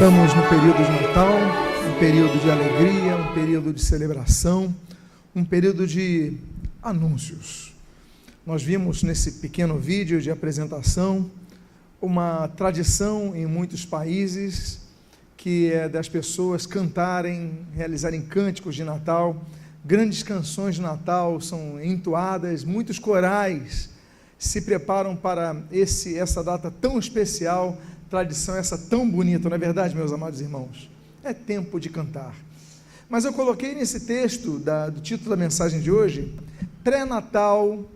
Estamos no período de Natal, um período de alegria, um período de celebração, um período de anúncios. Nós vimos nesse pequeno vídeo de apresentação uma tradição em muitos países que é das pessoas cantarem, realizarem cânticos de Natal, grandes canções de Natal são entoadas, muitos corais se preparam para essa data tão especial, tradição essa tão bonita, não é verdade, meus amados irmãos? É tempo de cantar. Mas eu coloquei nesse texto do título da mensagem de hoje, pré-natal,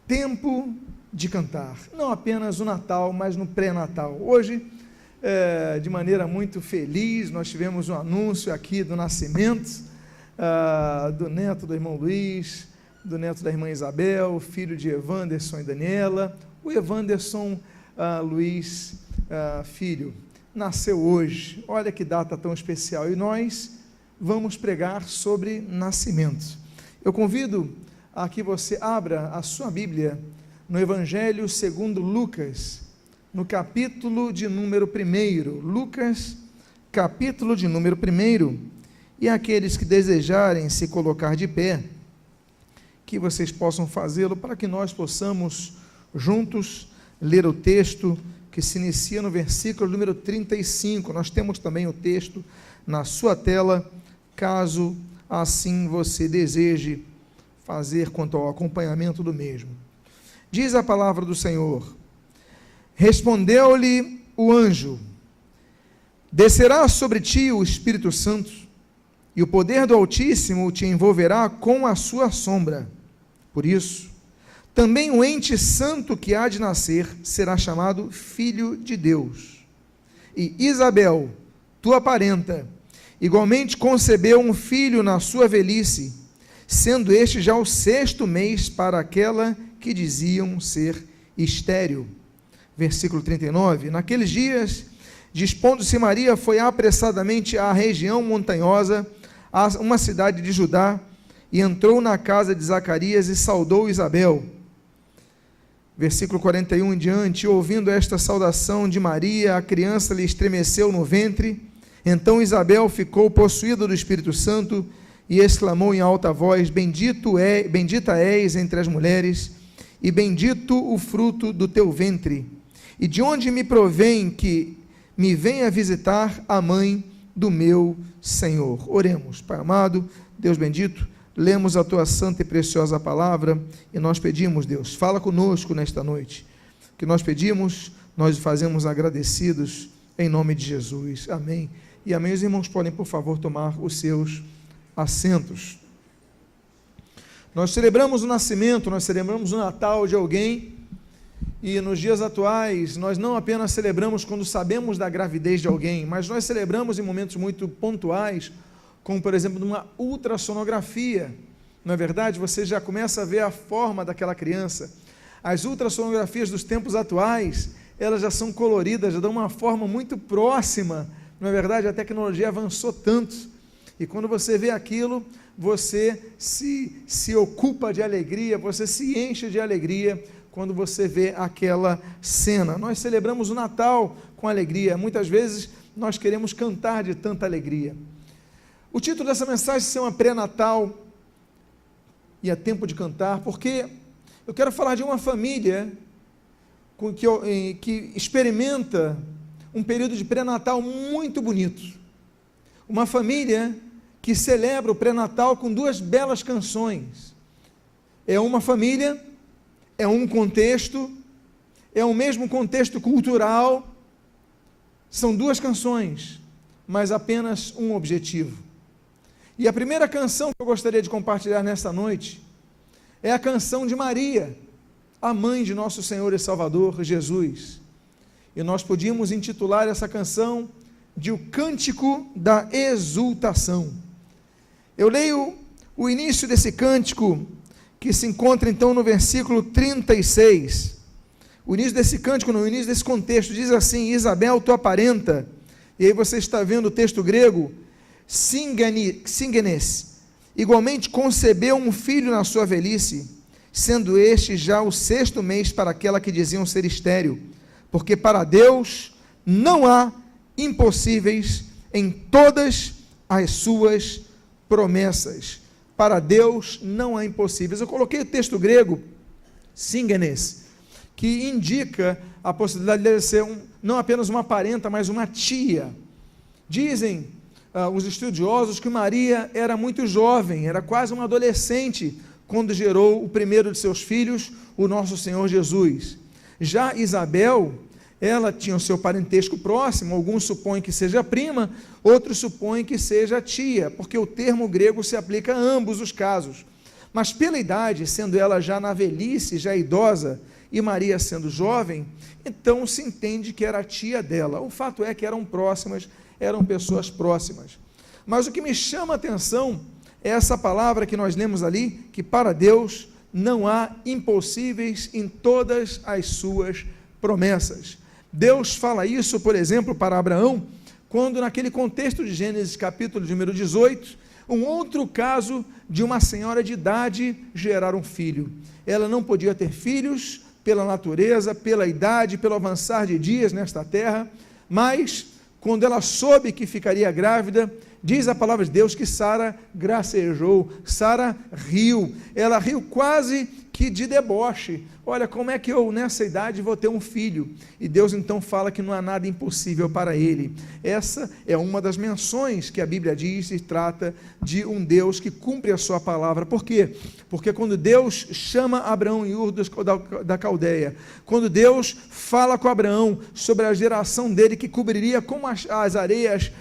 tempo de cantar. Não apenas o Natal, mas no pré-natal. Hoje, de maneira muito feliz, nós tivemos um anúncio aqui do nascimento do neto do irmão Luiz, do neto da irmã Isabel, filho de Evanderson e Daniela. O Evanderson Luiz, filho, nasceu hoje. Olha que data tão especial. E nós vamos pregar sobre nascimento. Eu convido a que você abra a sua Bíblia no Evangelho segundo Lucas, no capítulo de número 1. Lucas, capítulo de número 1. E aqueles que desejarem se colocar de pé, que vocês possam fazê-lo, para que nós possamos juntos ler o texto que se inicia no versículo número 35. Nós temos também o texto na sua tela, caso assim você deseje fazer quanto ao acompanhamento do mesmo. Diz a palavra do Senhor: respondeu-lhe o anjo: descerá sobre ti o Espírito Santo, e o poder do Altíssimo te envolverá com a sua sombra. Por isso, também o ente santo que há de nascer será chamado Filho de Deus. E Isabel, tua parenta, igualmente concebeu um filho na sua velhice, sendo este já o 6º mês para aquela que diziam ser estéril. Versículo 39, naqueles dias, dispondo-se Maria, foi apressadamente à região montanhosa, a uma cidade de Judá, e entrou na casa de Zacarias e saudou Isabel. Versículo 41 em diante, ouvindo esta saudação de Maria, a criança lhe estremeceu no ventre. Então Isabel ficou possuída do Espírito Santo e exclamou em alta voz: bendita és entre as mulheres, e bendito o fruto do teu ventre. E de onde me provém que me venha visitar a mãe do meu Senhor? Oremos. Pai amado, Deus bendito, lemos a tua santa e preciosa palavra e nós pedimos, Deus, fala conosco nesta noite. O que nós pedimos, nós fazemos agradecidos em nome de Jesus. Amém. E amém. Os irmãos podem, por favor, tomar os seus assentos. Nós celebramos o nascimento, nós celebramos o Natal de alguém, e nos dias atuais nós não apenas celebramos quando sabemos da gravidez de alguém, mas nós celebramos em momentos muito pontuais, como por exemplo numa ultrassonografia. Não é verdade? Você já começa a ver a forma daquela criança. As ultrassonografias dos tempos atuais, elas já são coloridas, já dão uma forma muito próxima. Não é verdade? A tecnologia avançou tanto, e quando você vê aquilo, você se ocupa de alegria, você se enche de alegria quando você vê aquela cena. Nós celebramos o Natal com alegria. Muitas vezes nós queremos cantar de tanta alegria. O título dessa mensagem é uma pré-natal, e é tempo de cantar, porque eu quero falar de uma família que experimenta um período de pré-natal muito bonito. Uma família que celebra o pré-natal com 2 belas canções. É uma família, é um contexto, é o mesmo contexto cultural. São 2 canções, mas apenas um objetivo. E a primeira canção que eu gostaria de compartilhar nesta noite é a canção de Maria, a mãe de nosso Senhor e Salvador Jesus. E nós podíamos intitular essa canção de O Cântico da Exultação. Eu leio o início desse cântico, que se encontra então no versículo 36. O início desse cântico, no início desse contexto, diz assim: Isabel, tua parenta. E aí você está vendo o texto grego, Singenes, igualmente concebeu um filho na sua velhice, sendo este já o 6º mês para aquela que diziam ser estéril, porque para Deus não há impossíveis em todas as suas promessas. Para Deus não há impossíveis. Eu coloquei o texto grego, síngenes, que indica a possibilidade de ele ser não apenas uma parenta, mas uma tia. Dizem os estudiosos que Maria era muito jovem, era quase uma adolescente, quando gerou o primeiro de seus filhos, o nosso Senhor Jesus. Já Isabel, ela tinha o seu parentesco próximo, alguns supõem que seja prima, outros supõem que seja tia, porque o termo grego se aplica a ambos os casos. Mas pela idade, sendo ela já na velhice, já idosa, e Maria sendo jovem, então se entende que era a tia dela. O fato é que eram próximas, eram pessoas próximas. Mas o que me chama a atenção é essa palavra que nós lemos ali, que para Deus não há impossíveis em todas as suas promessas. Deus fala isso, por exemplo, para Abraão, quando naquele contexto de Gênesis capítulo número 18, um outro caso de uma senhora de idade gerar um filho. Ela não podia ter filhos pela natureza, pela idade, pelo avançar de dias nesta terra, mas quando ela soube que ficaria grávida, diz a palavra de Deus que Sara gracejou, Sara riu, ela riu quase que de deboche. Olha, como é que eu nessa idade vou ter um filho? E Deus então fala que não há nada impossível para ele. Essa é uma das menções que a Bíblia diz e trata de um Deus que cumpre a sua palavra. Por quê? Porque quando Deus chama Abraão em Ur da Caldeia, quando Deus fala com Abraão sobre a geração dele que cobriria como as areias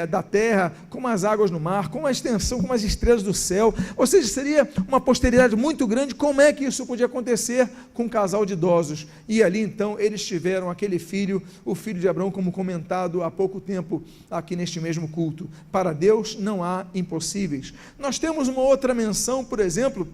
da terra, como as águas no mar, como a extensão, como as estrelas do céu, ou seja, seria uma posteridade muito grande. Como é que isso podia acontecer com um casal de idosos? E ali então eles tiveram aquele filho, o filho de Abraão, como comentado há pouco tempo aqui neste mesmo culto. Para Deus não há impossíveis. Nós temos uma outra menção, por exemplo,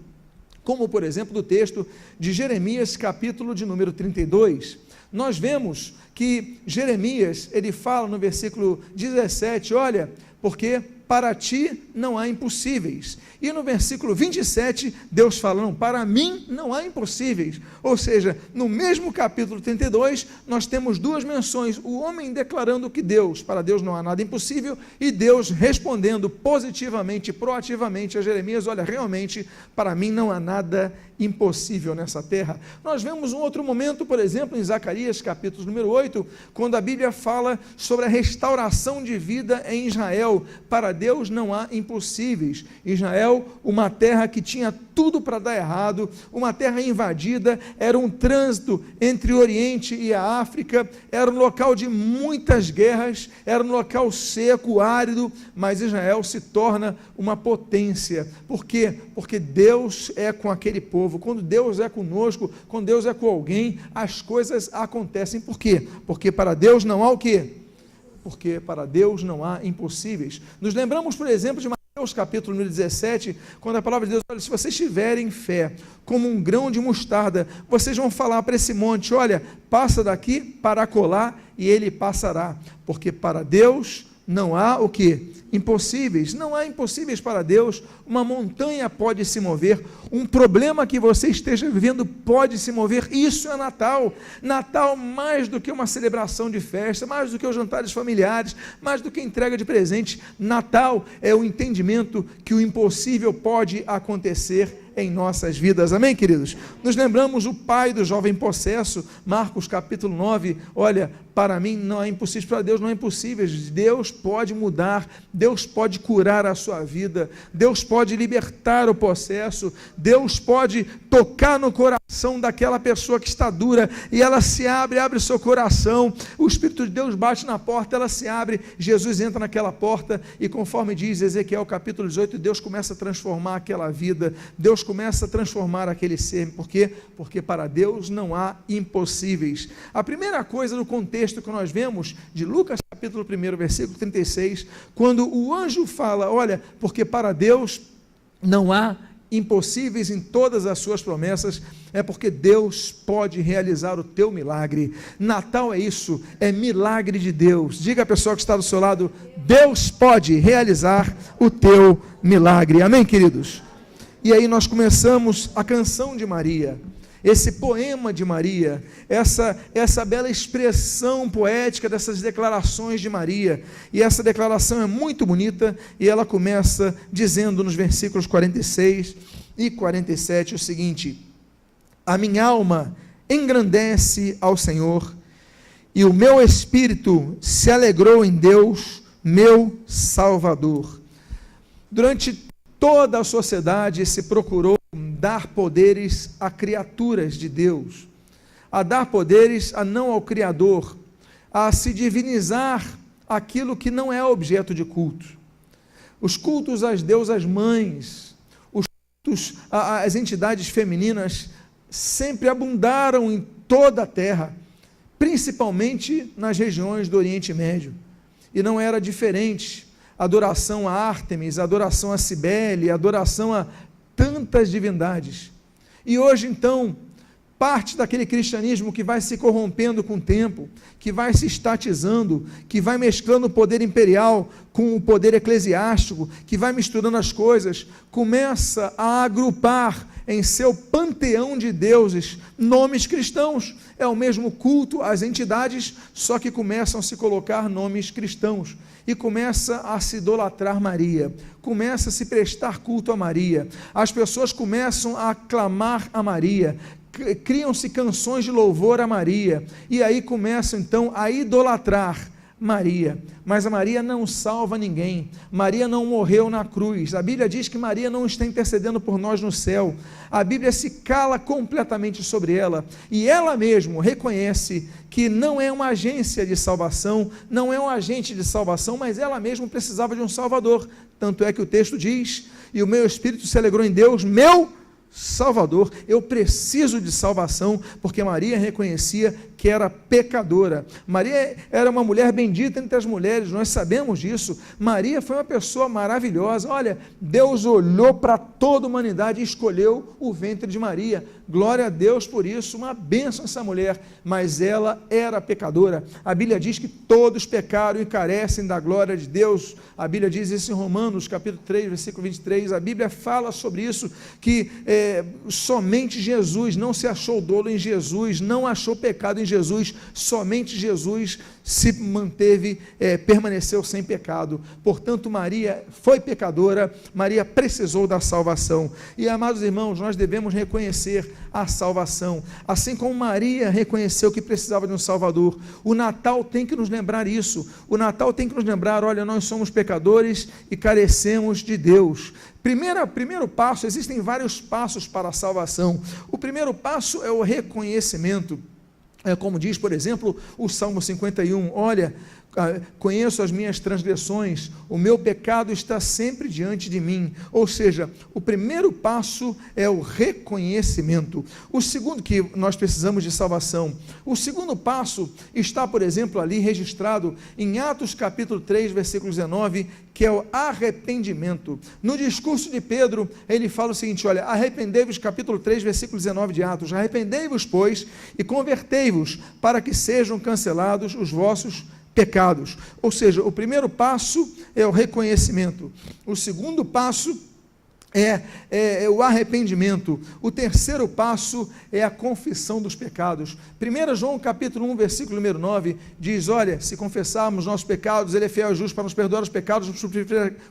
como por exemplo do texto de Jeremias, capítulo de número 32, nós vemos que Jeremias, ele fala no versículo 17, olha, porque para ti não há impossíveis. E no versículo 27, Deus fala, não, para mim não há impossíveis. Ou seja, no mesmo capítulo 32, nós temos duas menções, o homem declarando que para Deus não há nada impossível, e Deus respondendo positivamente, proativamente a Jeremias, olha, realmente, para mim não há nada impossível nessa terra. Nós vemos um outro momento, por exemplo, em Zacarias, capítulo número 8, quando a Bíblia fala sobre a restauração de vida em Israel. Para Deus não há impossíveis. Israel, uma terra que tinha tudo para dar errado, uma terra invadida, era um trânsito entre o Oriente e a África, era um local de muitas guerras, era um local seco, árido, mas Israel se torna uma potência. Por quê? Porque Deus é com aquele povo. Quando Deus é conosco, quando Deus é com alguém, as coisas acontecem. Por quê? Porque para Deus não há o quê? Porque para Deus não há impossíveis. Nos lembramos, por exemplo, de Mateus capítulo número 17, quando a palavra de Deus, olha, se vocês tiverem fé como um grão de mostarda, vocês vão falar para esse monte, olha, passa daqui para acolá, e ele passará, porque para Deus não há o que? Impossíveis. Não há impossíveis para Deus. Uma montanha pode se mover, um problema que você esteja vivendo pode se mover. Isso é Natal. Natal, mais do que uma celebração de festa, mais do que os jantares familiares, mais do que entrega de presente, Natal é o entendimento que o impossível pode acontecer em nossas vidas. Amém, queridos? Nos lembramos o pai do jovem possesso, Marcos capítulo 9, olha, para mim não é impossível, para Deus não é impossível. Deus pode mudar, Deus pode curar a sua vida, Deus pode libertar o possesso, Deus pode tocar no coração daquela pessoa que está dura, e ela se abre o seu coração, o Espírito de Deus bate na porta, ela se abre, Jesus entra naquela porta, e conforme diz Ezequiel capítulo 18, Deus começa a transformar aquela vida, Deus começa a transformar aquele ser. Por quê? Porque para Deus não há impossíveis. A primeira coisa no contexto que nós vemos de Lucas capítulo 1, versículo 36, quando o anjo fala, olha, porque para Deus não há impossíveis em todas as suas promessas, é porque Deus pode realizar o teu milagre. Natal é isso, é milagre de Deus. Diga à pessoa que está do seu lado, Deus pode realizar o teu milagre. Amém, queridos? E aí nós começamos a canção de Maria, esse poema de Maria, essa bela expressão poética dessas declarações de Maria. E essa declaração é muito bonita, e ela começa dizendo nos versículos 46 e 47 o seguinte: a minha alma engrandece ao Senhor, e o meu espírito se alegrou em Deus, meu Salvador. Durante toda a sociedade se procurou dar poderes a criaturas de Deus, a dar poderes a não ao Criador, a se divinizar aquilo que não é objeto de culto. Os cultos às deusas mães, os cultos às entidades femininas sempre abundaram em toda a terra, principalmente nas regiões do Oriente Médio, e não era diferente. Adoração a Ártemis, adoração a Cibele, adoração a tantas divindades. E hoje então, parte daquele cristianismo que vai se corrompendo com o tempo, que vai se estatizando, que vai mesclando o poder imperial com o poder eclesiástico, que vai misturando as coisas, começa a agrupar em seu panteão de deuses nomes cristãos. É o mesmo culto às entidades, só que começam a se colocar nomes cristãos, e começa a se idolatrar Maria, começa a se prestar culto a Maria, as pessoas começam a aclamar a Maria, criam-se canções de louvor a Maria, e aí começam então a idolatrar Maria. Mas a Maria não salva ninguém, Maria não morreu na cruz, a Bíblia diz que Maria não está intercedendo por nós no céu, a Bíblia se cala completamente sobre ela, e ela mesma reconhece que não é uma agência de salvação, não é um agente de salvação, mas ela mesma precisava de um Salvador. Tanto é que o texto diz: e o meu espírito se alegrou em Deus, meu Salvador. Eu preciso de salvação, porque Maria reconhecia que era pecadora. Maria era uma mulher bendita entre as mulheres, nós sabemos disso. Maria foi uma pessoa maravilhosa. Olha, Deus olhou para toda a humanidade e escolheu o ventre de Maria. Glória a Deus por isso, uma bênção essa mulher, mas ela era pecadora. A Bíblia diz que todos pecaram e carecem da glória de Deus. A Bíblia diz isso em Romanos, capítulo 3, versículo 23, a Bíblia fala sobre isso, que somente Jesus, não se achou dolo em Jesus, não achou pecado em Jesus, somente Jesus se manteve, permaneceu sem pecado. Portanto, Maria foi pecadora, Maria precisou da salvação, e amados irmãos, nós devemos reconhecer a salvação, assim como Maria reconheceu que precisava de um Salvador. O Natal tem que nos lembrar isso, o Natal tem que nos lembrar: olha, nós somos pecadores e carecemos de Deus. Primeiro passo, existem vários passos para a salvação. O primeiro passo é o reconhecimento, como diz, por exemplo, o Salmo 51, olha, conheço as minhas transgressões, o meu pecado está sempre diante de mim. Ou seja, o primeiro passo é o reconhecimento. O segundo, que nós precisamos de salvação, o segundo passo está, por exemplo, ali registrado em Atos capítulo 3, versículo 19, que é o arrependimento. No discurso de Pedro, ele fala o seguinte, olha, arrependei-vos, capítulo 3, versículo 19 de Atos, arrependei-vos, pois, e convertei-vos, para que sejam cancelados os vossos pecados. Ou seja, o primeiro passo é o reconhecimento, o segundo passo é o arrependimento, o terceiro passo é a confissão dos pecados. 1 João capítulo 1, versículo número 9, diz, olha, se confessarmos nossos pecados, Ele é fiel e justo para nos perdoar os pecados, nos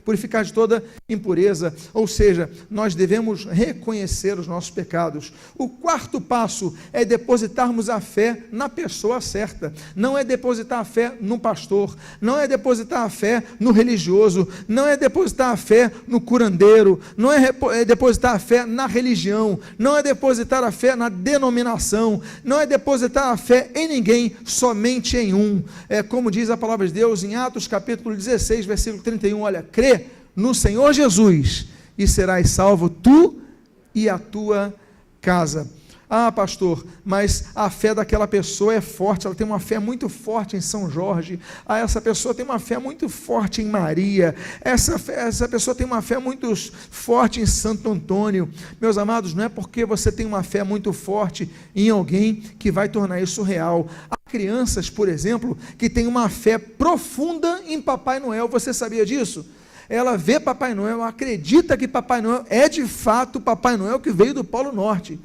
purificar de toda impureza. Ou seja, nós devemos reconhecer os nossos pecados. O quarto passo é depositarmos a fé na pessoa certa, não é depositar a fé no pastor, não é depositar a fé no religioso, não é depositar a fé no curandeiro, não é depositar a fé na religião, não é depositar a fé na denominação, não é depositar a fé em ninguém, somente em um. Como diz a palavra de Deus em Atos capítulo 16, versículo 31, olha, crê no Senhor Jesus e serás salvo tu e a tua casa. Ah, pastor, mas a fé daquela pessoa é forte, ela tem uma fé muito forte em São Jorge, essa pessoa tem uma fé muito forte em Maria, essa pessoa tem uma fé muito forte em Santo Antônio. Meus amados, não é porque você tem uma fé muito forte em alguém que vai tornar isso real. Há crianças, por exemplo, que têm uma fé profunda em Papai Noel, você sabia disso? Ela vê Papai Noel, acredita que Papai Noel é de fato Papai Noel que veio do Polo Norte.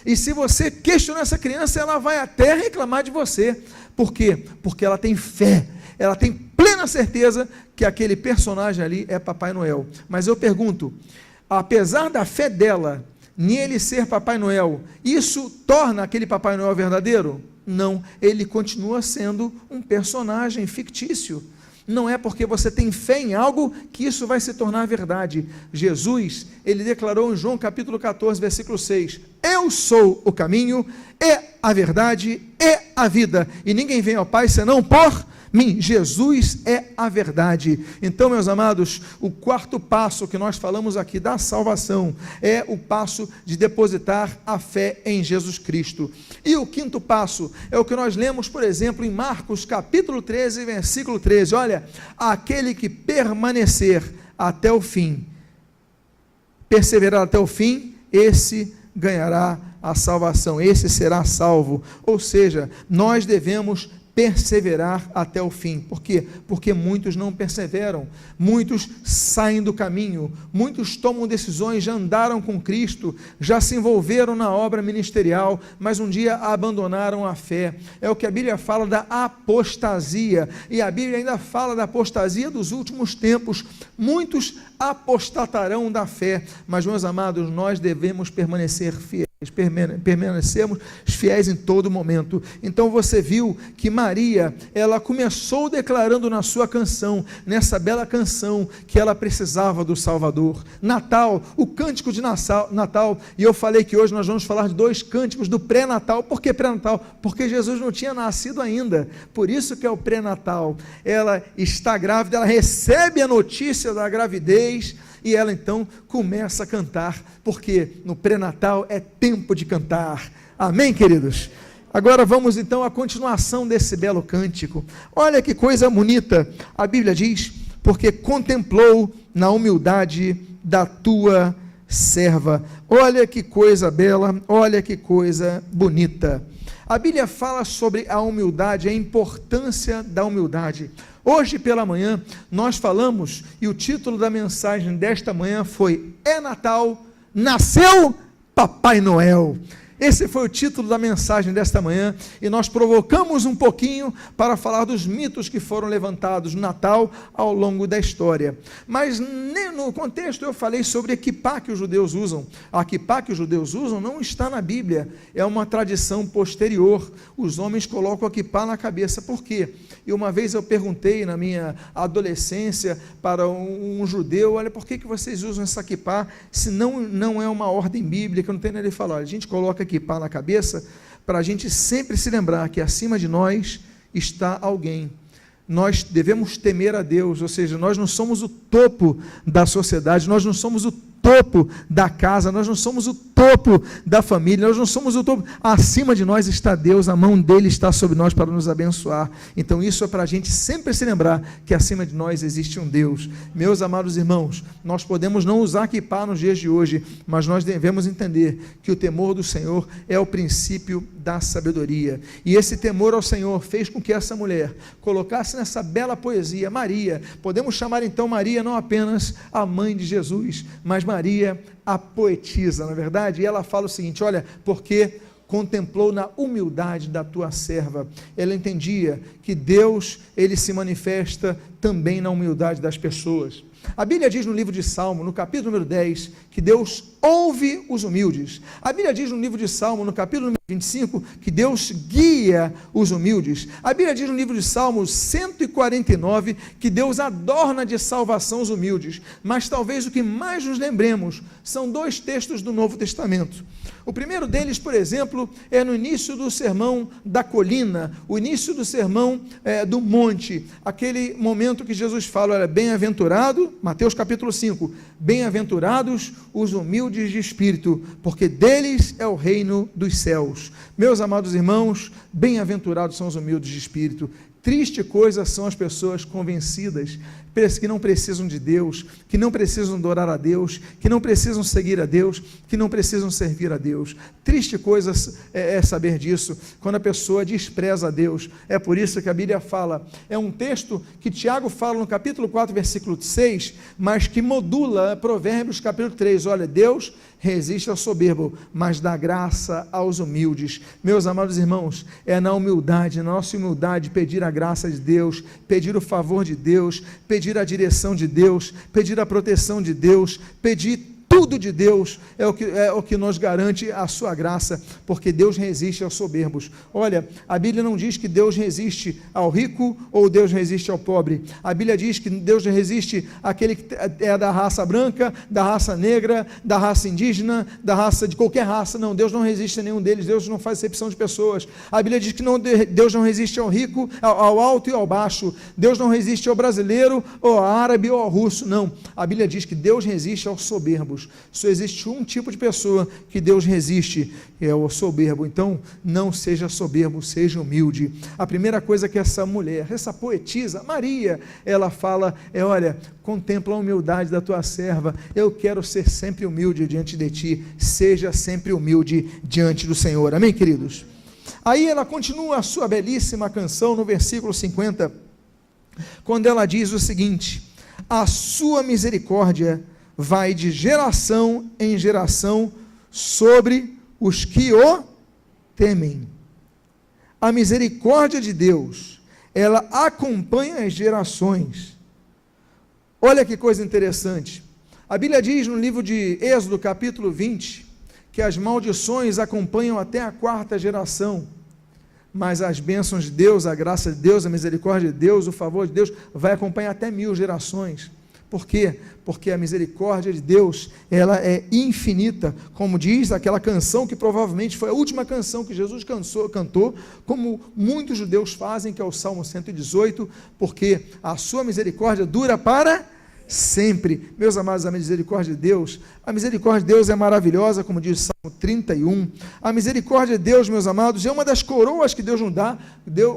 E se você questionar essa criança, ela vai até reclamar de você. Por quê? Porque ela tem fé, ela tem plena certeza que aquele personagem ali é Papai Noel. Mas eu pergunto, apesar da fé dela, nele ser Papai Noel, isso torna aquele Papai Noel verdadeiro? Não, ele continua sendo um personagem fictício. Não é porque você tem fé em algo que isso vai se tornar verdade. Jesus, ele declarou em João capítulo 14, versículo 6, eu sou o caminho, é a verdade, é a vida, e ninguém vem ao Pai senão por mim. Jesus é a verdade. Então, meus amados, o quarto passo que nós falamos aqui da salvação é o passo de depositar a fé em Jesus Cristo. E o quinto passo é o que nós lemos, por exemplo, em Marcos capítulo 13, versículo 13. Olha, aquele que permanecer até o fim, perseverar até o fim, esse ganhará a salvação, esse será salvo. Ou seja, nós devemos perseverar até o fim. Por quê? Porque muitos não perseveram, muitos saem do caminho, muitos tomam decisões, já andaram com Cristo, já se envolveram na obra ministerial, mas um dia abandonaram a fé. É o que a Bíblia fala da apostasia, e a Bíblia ainda fala da apostasia dos últimos tempos. Muitos apostatarão da fé, mas, meus amados, nós devemos permanecer fiéis, permanecemos fiéis em todo momento. Então você viu que Maria, ela começou declarando na sua canção, nessa bela canção, que ela precisava do Salvador. Natal, o cântico de Natal, e eu falei que hoje nós vamos falar de dois cânticos do pré-natal. Por que pré-natal? Porque Jesus não tinha nascido ainda, por isso que é o pré-natal. Ela está grávida, ela recebe a notícia da gravidez, e ela então começa a cantar, porque no pré-natal é tempo de cantar. Amém, queridos? Agora vamos então à continuação desse belo cântico. Olha que coisa bonita. A Bíblia diz, porque contemplou na humildade da tua serva. Olha que coisa bela, olha que coisa bonita. A Bíblia fala sobre a humildade, a importância da humildade. Hoje pela manhã nós falamos, e o título da mensagem desta manhã foi: é Natal, nasceu Papai Noel. Esse foi o título da mensagem desta manhã, e nós provocamos um pouquinho para falar dos mitos que foram levantados no Natal ao longo da história. Mas no contexto eu falei sobre a quipá que os judeus usam. A quipá que os judeus usam não está na Bíblia, é uma tradição posterior. Os homens colocam a quipá na cabeça. Por quê? E uma vez eu perguntei na minha adolescência para um judeu: olha, por que vocês usam essa quipá se não é uma ordem bíblica? Não tem nada. Ele falou: olha, a gente coloca quipá na cabeça para a gente sempre se lembrar que acima de nós está alguém. Nós devemos temer a Deus, ou seja, nós não somos o topo da sociedade, nós não somos o topo da casa, nós não somos o topo da família, nós não somos o topo. Acima de nós está Deus, a mão dele está sobre nós para nos abençoar. Então isso é para a gente sempre se lembrar que acima de nós existe um Deus. Meus amados irmãos, nós podemos não usar quipá nos dias de hoje, mas nós devemos entender que o temor do Senhor é o princípio da sabedoria, e esse temor ao Senhor fez com que essa mulher colocasse nessa bela poesia Maria. Podemos chamar então Maria não apenas a mãe de Jesus, mas Maria a poetisa, na verdade. E ela fala o seguinte: olha, porque contemplou na humildade da tua serva. Ela entendia que Deus, ele se manifesta também na humildade das pessoas. A Bíblia diz no livro de Salmo, no capítulo número 10, que Deus ouve os humildes. A Bíblia diz no livro de Salmo, no capítulo número 25, que Deus guia os humildes. A Bíblia diz no livro de Salmo 149, que Deus adorna de salvação os humildes. Mas talvez o que mais nos lembremos são dois textos do Novo Testamento. O primeiro deles, por exemplo, é no início do sermão da colina, o início do sermão do monte, aquele momento que Jesus fala: olha, bem-aventurado, Mateus capítulo 5, bem-aventurados os humildes de espírito, porque deles é o reino dos céus. Meus amados irmãos, bem-aventurados são os humildes de espírito. Triste coisa são as pessoas convencidas, que não precisam de Deus, que não precisam adorar a Deus, que não precisam seguir a Deus, que não precisam servir a Deus. Triste coisa é saber disso, quando a pessoa despreza a Deus. É por isso que a Bíblia fala, é um texto que Tiago fala no capítulo 4, versículo 6, mas que modula Provérbios capítulo 3, olha, Deus resiste ao soberbo, mas dá graça aos humildes. Meus amados irmãos, é na humildade, na nossa humildade, pedir a graça de Deus, pedir o favor de Deus, pedir a direção de Deus, pedir a proteção de Deus, pedir tudo de Deus, é o que nos garante a sua graça, porque Deus resiste aos soberbos. Olha, a Bíblia não diz que Deus resiste ao rico ou Deus resiste ao pobre. A Bíblia diz que Deus resiste àquele que é da raça branca, da raça negra, da raça indígena, da raça de qualquer raça. Não, Deus não resiste a nenhum deles. Deus não faz acepção de pessoas. A Bíblia diz que Deus não resiste ao rico, ao alto e ao baixo. Deus não resiste ao brasileiro, ou ao árabe, ou ao russo. Não, a Bíblia diz que Deus resiste aos soberbos. Só existe um tipo de pessoa que Deus resiste, é o soberbo. Então, não seja soberbo, seja humilde. A primeira coisa que essa mulher, essa poetisa, Maria, ela fala, olha, contempla a humildade da tua serva, eu quero ser sempre humilde diante de ti, seja sempre humilde diante do Senhor. Amém, queridos? Aí ela continua a sua belíssima canção no versículo 50, quando ela diz o seguinte: a sua misericórdia vai de geração em geração sobre os que o temem. A misericórdia de Deus, ela acompanha as gerações. Olha que coisa interessante. A Bíblia diz no livro de Êxodo, capítulo 20, que as maldições acompanham até a 4ª geração, mas as bênçãos de Deus, a graça de Deus, a misericórdia de Deus, o favor de Deus, vai acompanhar até 1000 gerações. Por quê? Porque a misericórdia de Deus, ela é infinita, como diz aquela canção que provavelmente foi a última canção que Jesus cantou, como muitos judeus fazem, que é o Salmo 118, porque a sua misericórdia dura para sempre. Meus amados, a misericórdia de Deus é maravilhosa, como diz o Salmo 31. A misericórdia de Deus, meus amados, é uma das coroas que Deus nos dá,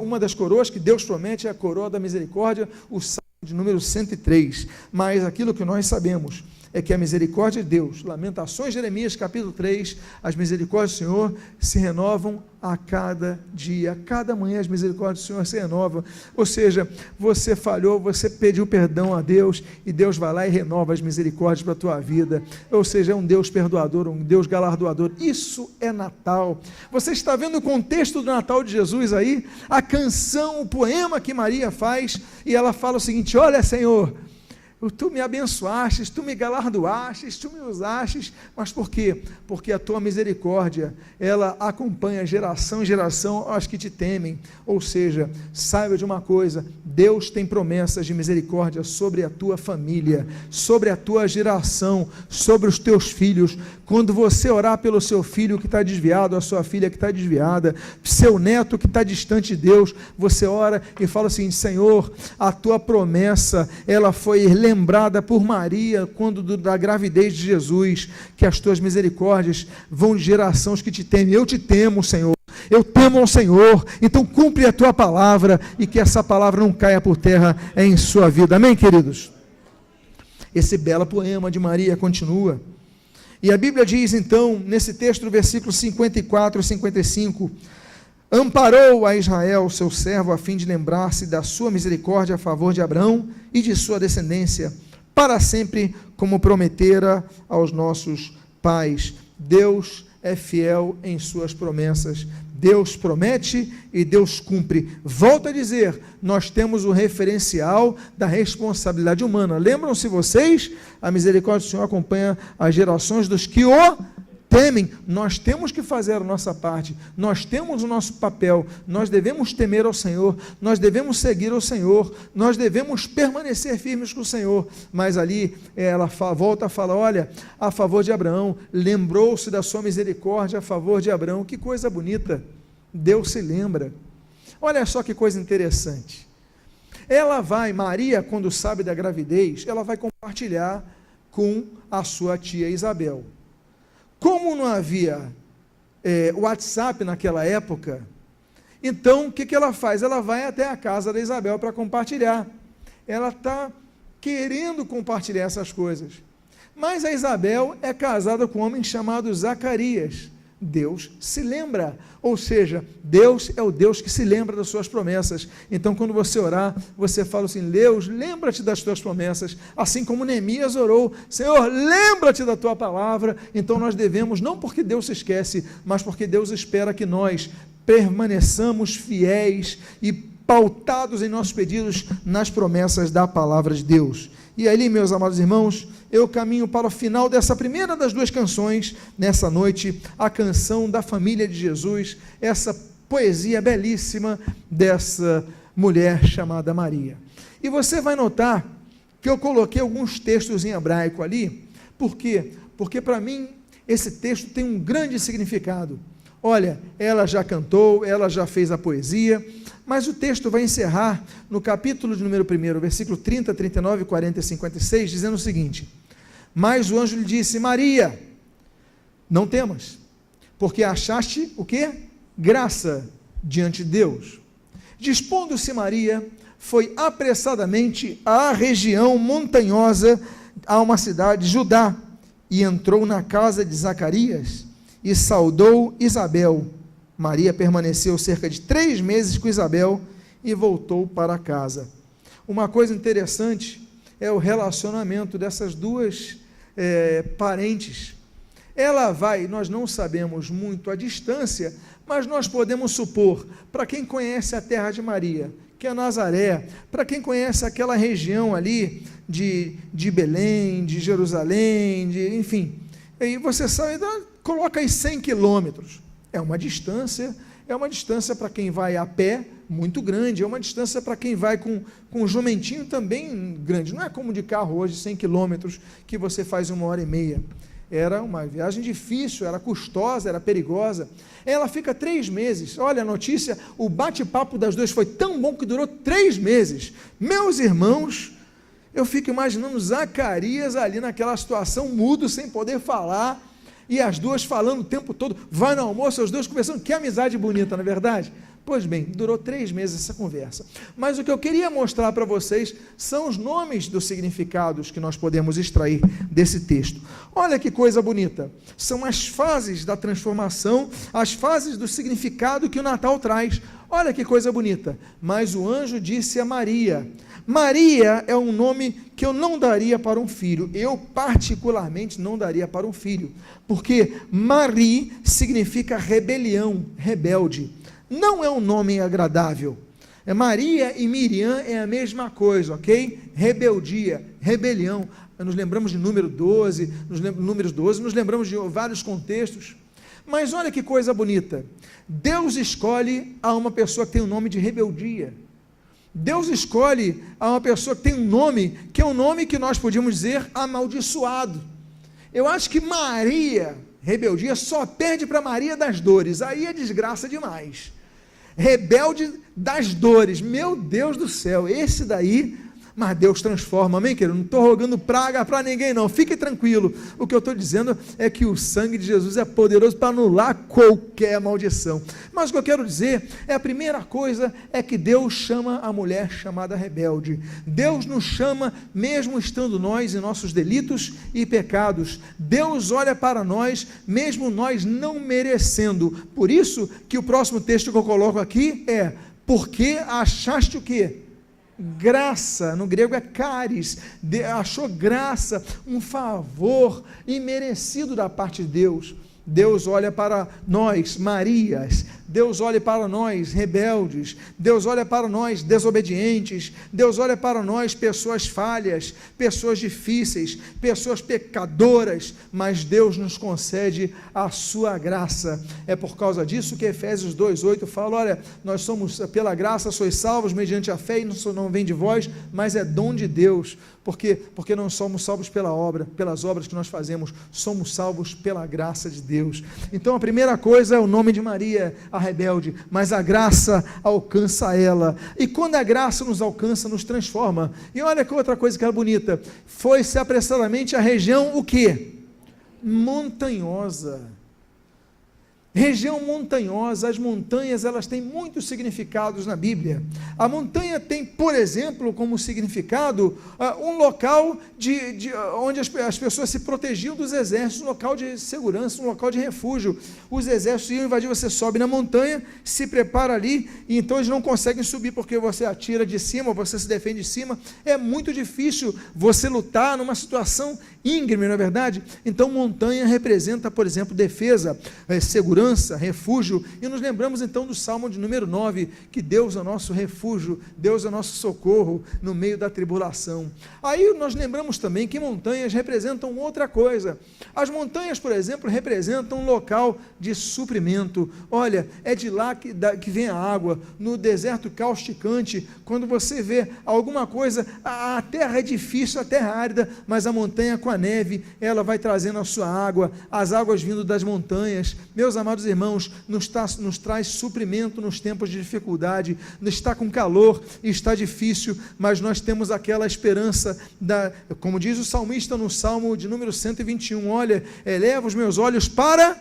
uma das coroas que Deus promete é a coroa da misericórdia, o Salmo de número 103, mas aquilo que nós sabemos é que a misericórdia de Deus, Lamentações, Jeremias, capítulo 3, as misericórdias do Senhor se renovam a cada dia, a cada manhã as misericórdias do Senhor se renovam, ou seja, você falhou, você pediu perdão a Deus, e Deus vai lá e renova as misericórdias para a tua vida, ou seja, é um Deus perdoador, um Deus galardoador. Isso é Natal. Você está vendo o contexto do Natal de Jesus aí, a canção, o poema que Maria faz, e ela fala o seguinte: olha, Senhor, tu me abençoastes, tu me galardoastes, tu me usastes, mas por quê? Porque a tua misericórdia, ela acompanha geração em geração aos que te temem. Ou seja, saiba de uma coisa, Deus tem promessas de misericórdia sobre a tua família, sobre a tua geração, sobre os teus filhos. Quando você orar pelo seu filho que está desviado, a sua filha que está desviada, seu neto que está distante de Deus, você ora e fala o seguinte: Senhor, a tua promessa, ela foi lembrada por Maria, quando da gravidez de Jesus, que as tuas misericórdias vão de geração aos que te temem. Eu te temo, Senhor, eu temo ao Senhor, então cumpre a tua palavra, e que essa palavra não caia por terra em sua vida. Amém, queridos? Esse belo poema de Maria continua, e a Bíblia diz então, nesse texto, no versículo 54 e 55, amparou a Israel, seu servo, a fim de lembrar-se da sua misericórdia a favor de Abraão e de sua descendência, para sempre, como prometera aos nossos pais. Deus é fiel em suas promessas. Deus promete e Deus cumpre. Volto a dizer, nós temos o referencial da responsabilidade humana. Lembram-se vocês? A misericórdia do Senhor acompanha as gerações dos que o temem. Nós temos que fazer a nossa parte, nós temos o nosso papel, nós devemos temer ao Senhor, nós devemos seguir ao Senhor, nós devemos permanecer firmes com o Senhor. Mas ali ela volta a falar: olha, a favor de Abraão, lembrou-se da sua misericórdia a favor de Abraão. Que coisa bonita, Deus se lembra. Olha só que coisa interessante, ela vai, Maria, quando sabe da gravidez, ela vai compartilhar com a sua tia Isabel. Como não havia WhatsApp naquela época, então o que ela faz? Ela vai até a casa da Isabel para compartilhar. Ela está querendo compartilhar essas coisas. Mas a Isabel é casada com um homem chamado Zacarias. Deus se lembra, ou seja, Deus é o Deus que se lembra das suas promessas. Então, quando você orar, você fala assim: Deus, lembra-te das tuas promessas, assim como Neemias orou: Senhor, lembra-te da tua palavra. Então nós devemos, não porque Deus se esquece, mas porque Deus espera que nós permaneçamos fiéis e pautados em nossos pedidos nas promessas da palavra de Deus. E ali, meus amados irmãos, eu caminho para o final dessa primeira das duas canções, nessa noite, a canção da família de Jesus, essa poesia belíssima dessa mulher chamada Maria. E você vai notar que eu coloquei alguns textos em hebraico ali. Por quê? Porque para mim esse texto tem um grande significado. Olha, ela já cantou, ela já fez a poesia, mas o texto vai encerrar no capítulo de número 1, versículo 30, 39, 40 e 56, dizendo o seguinte: mas o anjo lhe disse: Maria, não temas, porque achaste o quê? Graça diante de Deus. Dispondo-se Maria, foi apressadamente à região montanhosa, a uma cidade de Judá, e entrou na casa de Zacarias, e saudou Isabel. Maria permaneceu cerca de 3 meses com Isabel, e voltou para casa. Uma coisa interessante é o relacionamento dessas duas parentes. Ela vai, nós não sabemos muito a distância, mas nós podemos supor, para quem conhece a terra de Maria, que é Nazaré, para quem conhece aquela região ali de Belém, de Jerusalém, enfim, aí você sabe, coloca aí 100 quilômetros, é uma distância para quem vai a pé, muito grande, é uma distância para quem vai com um jumentinho também grande, não é como de carro hoje, 100 quilômetros, que você faz 1h30, era uma viagem difícil, era custosa, era perigosa. Ela fica 3 meses, olha a notícia, o bate-papo das duas foi tão bom que durou 3 meses, meus irmãos, eu fico imaginando Zacarias ali naquela situação, mudo, sem poder falar, e as duas falando o tempo todo, vai no almoço, as duas conversando, que amizade bonita, não é verdade? Pois bem, durou 3 meses essa conversa, mas o que eu queria mostrar para vocês são os nomes dos significados que nós podemos extrair desse texto. Olha que coisa bonita, são as fases da transformação, as fases do significado que o Natal traz. Olha que coisa bonita, mas o anjo disse a Maria, Maria é um nome que eu não daria para um filho, eu particularmente não daria para um filho, porque Marie significa rebelião, rebelde, não é um nome agradável. Maria e Miriam é a mesma coisa, ok? Rebeldia, rebelião. Nos lembramos de números 12, nos lembramos de vários contextos. Mas olha que coisa bonita. Deus escolhe a uma pessoa que tem o nome de rebeldia. Deus escolhe a uma pessoa que tem um nome, que é um nome que nós podíamos dizer amaldiçoado. Eu acho que Maria, rebeldia, só perde para Maria das dores. Aí é desgraça demais. Rebelde das dores, meu Deus do céu, esse daí, mas Deus transforma, amém, querido? Não estou rogando praga para ninguém não, fique tranquilo, o que eu estou dizendo é que o sangue de Jesus é poderoso para anular qualquer maldição, mas o que eu quero dizer, a primeira coisa é que Deus chama a mulher chamada rebelde, Deus nos chama mesmo estando nós em nossos delitos e pecados, Deus olha para nós, mesmo nós não merecendo, por isso que o próximo texto que eu coloco aqui é, porque achaste o quê? Graça, no grego é caris, achou graça, um favor imerecido da parte de Deus. Deus olha para nós, Marias, Deus olha para nós, rebeldes, Deus olha para nós, desobedientes, Deus olha para nós, pessoas falhas, pessoas difíceis, pessoas pecadoras, mas Deus nos concede a sua graça. É por causa disso que Efésios 2:8 fala, olha, nós somos pela graça, sois salvos mediante a fé, e não vem de vós, mas é dom de Deus, porque não somos salvos pelas obras que nós fazemos, somos salvos pela graça de Deus. Então a primeira coisa é o nome de Maria, a rebelde, mas a graça alcança ela, e quando a graça nos alcança, nos transforma. E olha que outra coisa que era bonita, foi-se apressadamente a região, o quê? Montanhosa. Região montanhosa, as montanhas, elas têm muitos significados na Bíblia. A montanha tem, por exemplo, como significado, um local onde as pessoas se protegiam dos exércitos, um local de segurança, um local de refúgio. Os exércitos iam invadir, você sobe na montanha, se prepara ali, e então eles não conseguem subir, porque você atira de cima, você se defende de cima. É muito difícil você lutar numa situação íngreme, não é verdade? Então, montanha representa, por exemplo, defesa, segurança, refúgio, e nos lembramos então do Salmo de número 9, que Deus é o nosso refúgio, Deus é o nosso socorro no meio da tribulação. Aí nós lembramos também que montanhas representam outra coisa. As montanhas, por exemplo, representam um local de suprimento. Olha, é de lá que vem a água. No deserto causticante, quando você vê alguma coisa, a terra é difícil, a terra é árida, mas a montanha com a neve, ela vai trazendo a sua água, as águas vindo das montanhas. Meus amados irmãos, nos traz suprimento nos tempos de dificuldade. Está com calor e está difícil, mas nós temos aquela esperança, como diz o salmista no Salmo de número 121, olha, eleva os meus olhos para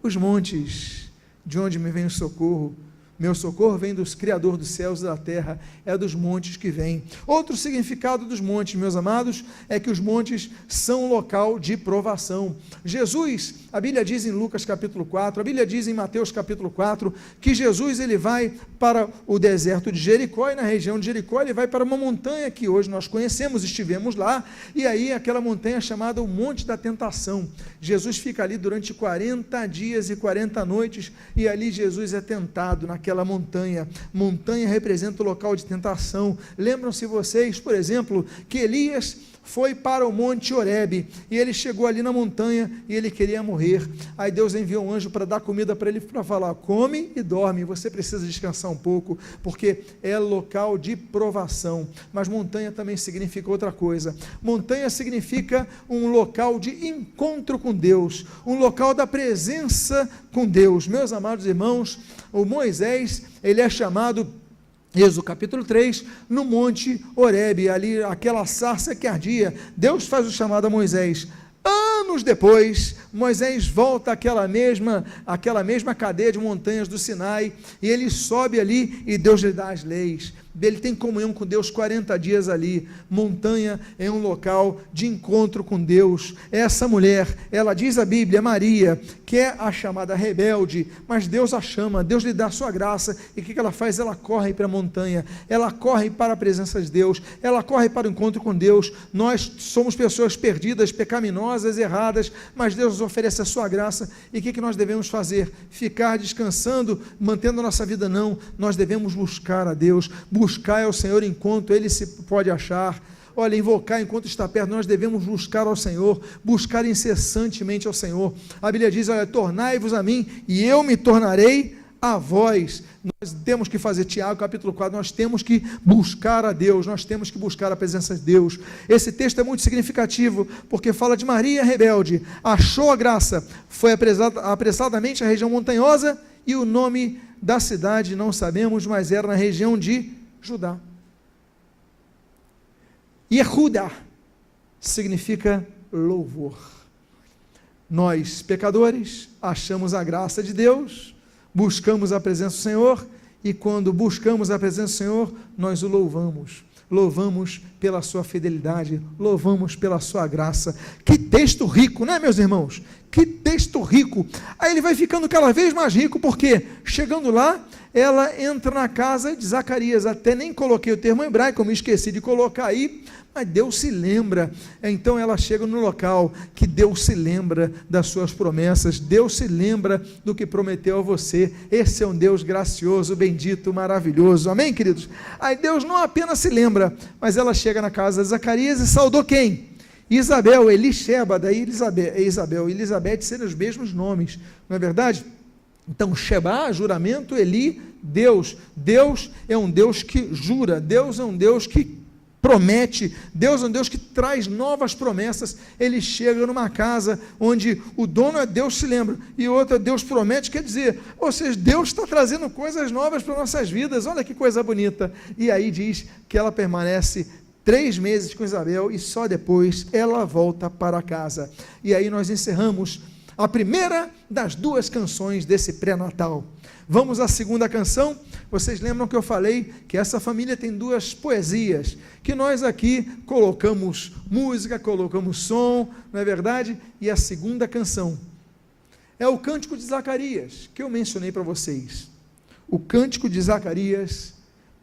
os montes, de onde me vem o socorro. Meu socorro vem dos Criador dos céus e da terra, é dos montes que vem. Outro significado dos montes, meus amados, é que os montes são um local de provação. Jesus, a Bíblia diz em Lucas capítulo 4, a Bíblia diz em Mateus capítulo 4, que Jesus ele vai para o deserto de Jericó, e na região de Jericó ele vai para uma montanha que hoje nós conhecemos, estivemos lá, e aí aquela montanha chamada o Monte da Tentação. Jesus fica ali durante 40 dias e 40 noites, e ali Jesus é tentado naquela montanha. Montanha representa o local de tentação. Lembram-se vocês, por exemplo, que Elias foi para o monte Horebe, e ele chegou ali na montanha, e ele queria morrer. Aí Deus enviou um anjo para dar comida para ele, para falar, come e dorme, você precisa descansar um pouco, porque é local de provação. Mas montanha também significa outra coisa. Montanha significa um local de encontro com Deus, um local da presença com Deus. Meus amados irmãos, o Moisés, ele é chamado, Êxodo capítulo 3, no monte Horebe, ali aquela sarça que ardia, Deus faz o chamado a Moisés. Anos depois, Moisés volta àquela mesma cadeia de montanhas do Sinai, e ele sobe ali, e Deus lhe dá as leis. Ele tem comunhão com Deus 40 dias ali. Montanha é um local de encontro com Deus. Essa mulher, ela diz a Bíblia, Maria, que é a chamada rebelde, mas Deus a chama, Deus lhe dá a sua graça, e o que ela faz? Ela corre para a montanha, ela corre para a presença de Deus, ela corre para o encontro com Deus. Nós somos pessoas perdidas, pecaminosas, erradas, mas Deus nos oferece a sua graça, e o que nós devemos fazer? Ficar descansando, mantendo a nossa vida? Não, nós devemos buscar a Deus, buscar ao Senhor enquanto Ele se pode achar. Olha, invocar enquanto está perto. Nós devemos buscar ao Senhor, buscar incessantemente ao Senhor. A Bíblia diz, olha, tornai-vos a mim, e eu me tornarei a vós. Nós temos que fazer, Tiago capítulo 4, nós temos que buscar a Deus, nós temos que buscar a presença de Deus. Esse texto é muito significativo, porque fala de Maria rebelde, achou a graça, foi apressadamente à região montanhosa, e o nome da cidade não sabemos, mas era na região de Judá. Yehuda significa louvor. Nós, pecadores, achamos a graça de Deus, buscamos a presença do Senhor, e quando buscamos a presença do Senhor, nós o louvamos. Louvamos pela sua fidelidade, louvamos pela sua graça. Que texto rico, né, meus irmãos? Que texto rico. Aí ele vai ficando cada vez mais rico, porque chegando lá, ela entra na casa de Zacarias. Até nem coloquei o termo hebraico, me esqueci de colocar aí, mas Deus se lembra. Então ela chega no local que Deus se lembra das suas promessas, Deus se lembra do que prometeu a você. Esse é um Deus gracioso, bendito, maravilhoso, amém, queridos? Aí Deus não apenas se lembra, mas ela chega na casa de Zacarias e saudou quem? Isabel, Elisheba, daí Isabel e Elizabeth serem os mesmos nomes, não é verdade? Então, Sheba, juramento, Eli, Deus. Deus é um Deus que jura, Deus é um Deus que promete, Deus é um Deus que traz novas promessas. Ele chega numa casa onde o dono é Deus se lembra, e outra Deus promete, quer dizer, ou seja, Deus está trazendo coisas novas para nossas vidas, olha que coisa bonita. E aí diz que ela permanece 3 meses com Isabel, e só depois ela volta para casa. E aí nós encerramos A primeira das duas canções desse pré-natal. Vamos à segunda canção. Vocês lembram que eu falei que essa família tem duas poesias, que nós aqui colocamos música, colocamos som, não é verdade? E a segunda canção é o Cântico de Zacarias, que eu mencionei para vocês. O Cântico de Zacarias